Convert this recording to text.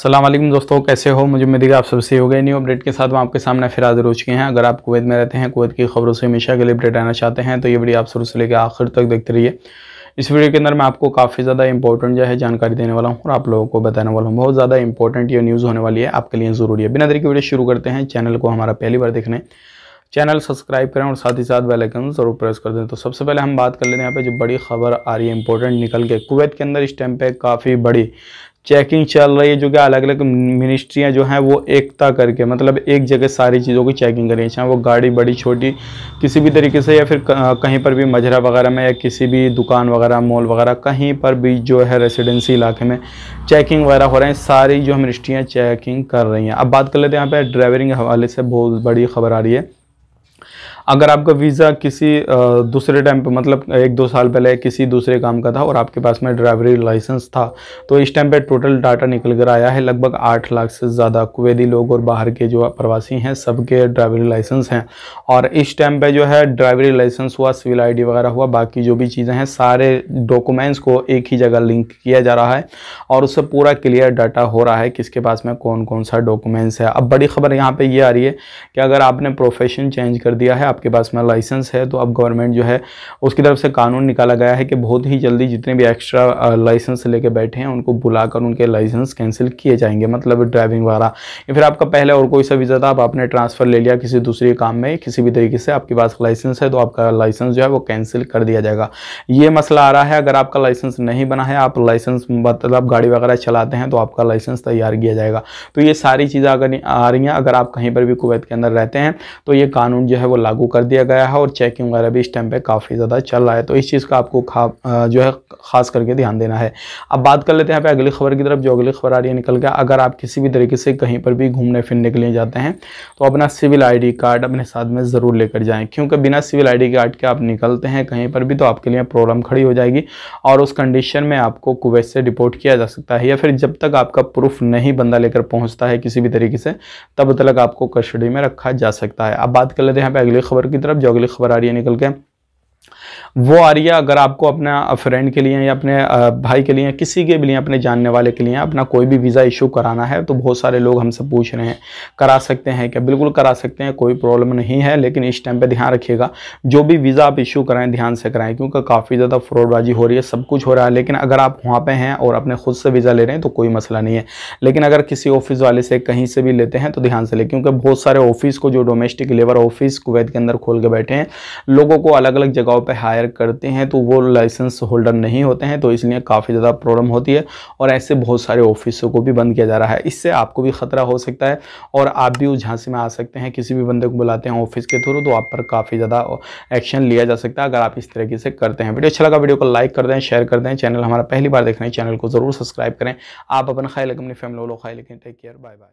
अस्सलाम वालेकुम दोस्तों, कैसे हो? मुझे उम्मीद है कि आप सबसे हो गए। न्यू अपडेट के साथ हम आपके सामने फिर हाजिर हो चुके हैं। अगर आप कुवैत में रहते हैं, कुवैत की खबरों से हमेशा के लिए अपडेट रहना चाहते हैं तो ये वीडियो आप शुरू से लेकर आखिर तक देखते रहिए। इस वीडियो के अंदर मैं आपको काफ़ी ज़्यादा इंपॉर्टेंट जो है जानकारी देने वाला हूँ और आप लोगों को बताने वाला हूँ। बहुत ज़्यादा इंपॉर्टेंट ये न्यूज़ होने वाली है, आपके लिए ज़रूरी है। बिना देरी के वीडियो शुरू करते हैं। चैनल को हमारा पहली बार देखने चैनल सब्सक्राइब करें और साथ ही साथ बेल आइकन जरूर प्रेस कर दें। तो सबसे पहले हम बात कर लेते हैं यहाँ पे जो बड़ी खबर आ रही है इंपॉर्टेंट निकल के। कुवैत के अंदर इस टाइम पे काफ़ी बड़ी चेकिंग चल रही है, जो कि अलग अलग मिनिस्ट्रियाँ जो हैं वो एकता करके मतलब एक जगह सारी चीज़ों की चेकिंग करें, चाहे वो गाड़ी बड़ी छोटी किसी भी तरीके से या फिर कहीं पर भी मजरा वगैरह में या किसी भी दुकान वगैरह मॉल वगैरह कहीं पर भी जो है रेसिडेंसी इलाके में चेकिंग वगैरह हो रहे हैं। सारी जो मिनिस्ट्रियाँ चेकिंग कर रही हैं। अब बात कर लेते हैं यहाँ पे ड्राइवरिंग के हवाले से बहुत बड़ी खबर आ रही है। अगर आपका वीज़ा किसी दूसरे टाइम पे मतलब 1-2 साल पहले किसी दूसरे काम का था और आपके पास में ड्राइवरी लाइसेंस था, तो इस टाइम पे टोटल डाटा निकल कर आया है लगभग 8 लाख से ज़्यादा कुवैती लोग और बाहर के जो प्रवासी हैं सबके ड्राइवरी लाइसेंस हैं। और इस टाइम पे जो है ड्राइवरी लाइसेंस हुआ, सिविल ID वगैरह हुआ, बाकी जो भी चीज़ें हैं सारे डॉक्यूमेंट्स को एक ही जगह लिंक किया जा रहा है और उससे पूरा क्लियर डाटा हो रहा है किसके पास में कौन कौन सा डॉक्यूमेंट्स है। अब बड़ी खबर यहाँ पे ये आ रही है कि अगर आपने प्रोफेशन चेंज कर दिया है, आपके पास में लाइसेंस है, तो अब गवर्नमेंट जो है उसकी तरफ से कानून निकाला गया है कि बहुत ही जल्दी जितने भी एक्स्ट्रा लाइसेंस लेके बैठे हैं उनको बुलाकर उनके लाइसेंस कैंसिल किए जाएंगे, मतलब ड्राइविंग वगैरह। या फिर आपका पहले और कोई सा वीज़ा था, अब आपने ट्रांसफ़र ले लिया किसी दूसरे काम में, किसी भी तरीके से आपके पास लाइसेंस है, तो आपका लाइसेंस जो है वो कैंसिल कर दिया जाएगा। ये मसला आ रहा है। अगर आपका लाइसेंस नहीं बना है, आप लाइसेंस मतलब गाड़ी वगैरह चलाते हैं, तो आपका लाइसेंस तैयार किया जाएगा। तो ये सारी चीज़ें अगर आ रही हैं, अगर आप कहीं पर भी कुवैत के अंदर रहते हैं तो ये कानून जो है वो लागू कर दिया गया है और चेकिंग वगैरह भी इस टाइम पे काफ़ी ज़्यादा चल रहा है। तो इस चीज़ का आपको जो है खास करके ध्यान देना है। अब बात कर लेते हैं यहाँ पे अगली खबर की तरफ। जो अगली खबर आ रही है निकल के, अगर आप किसी भी तरीके से कहीं पर भी घूमने फिरने के लिए जाते हैं तो अपना सिविल ID कार्ड अपने साथ में ज़रूर लेकर जाएँ, क्योंकि बिना सिविल ID कार्ड के आप निकलते हैं कहीं पर भी तो आपके लिए प्रॉब्लम खड़ी हो जाएगी और उस कंडीशन में आपको कुवैत से डिपोर्ट किया जा सकता है, या फिर जब तक आपका प्रूफ नहीं बंदा लेकर पहुँचता है किसी भी तरीके से तब तक आपको कस्टडी में रखा जा सकता है। अब बात कर लेते हैं यहाँ पे अगली खबर की तरफ। जो अगली खबर आ रही है निकल के वो आ रही है, अगर आपको अपना फ्रेंड के लिए या अपने भाई के लिए किसी के भी लिए अपने जानने वाले के लिए अपना कोई भी वीज़ा इशू कराना है, तो बहुत सारे लोग हमसे पूछ रहे हैं करा सकते हैं क्या? बिल्कुल करा सकते हैं, कोई प्रॉब्लम नहीं है। लेकिन इस टाइम पे ध्यान रखिएगा, जो भी वीज़ा आप इशू कराएं ध्यान से कराएं, क्योंकि काफ़ी ज़्यादा फ्रॉडबाजी हो रही है, सब कुछ हो रहा है। लेकिन अगर आप वहाँ पर हैं और अपने खुद से वीज़ा ले रहे हैं तो कोई मसला नहीं है। लेकिन अगर किसी ऑफिस वाले से कहीं से भी लेते हैं तो ध्यान से लें, क्योंकि बहुत सारे ऑफिस को जो डोमेस्टिक लेबर ऑफिस कुवैत के अंदर खोल के बैठे हैं, लोगों को अलग अलग जगहों पर हायर करते हैं तो वो लाइसेंस होल्डर नहीं होते हैं, तो इसलिए काफ़ी ज़्यादा प्रॉब्लम होती है और ऐसे बहुत सारे ऑफिसों को भी बंद किया जा रहा है। इससे आपको भी खतरा हो सकता है और आप भी उस झांसे में आ सकते हैं। किसी भी बंदे को बुलाते हैं ऑफिस के थ्रू तो आप पर काफ़ी ज़्यादा एक्शन लिया जा सकता है अगर आप इस तरीके से करते हैं। वीडियो अच्छा लगा, वीडियो को लाइक कर दें, शेयर कर दें। चैनल हमारा पहली बार देख रहे हैं, चैनल को ज़रूर सब्सक्राइब करें। आप अपना ख्याल रखें, अपनी फैमिली वालों का ख्याल रखें। Take care, bye bye.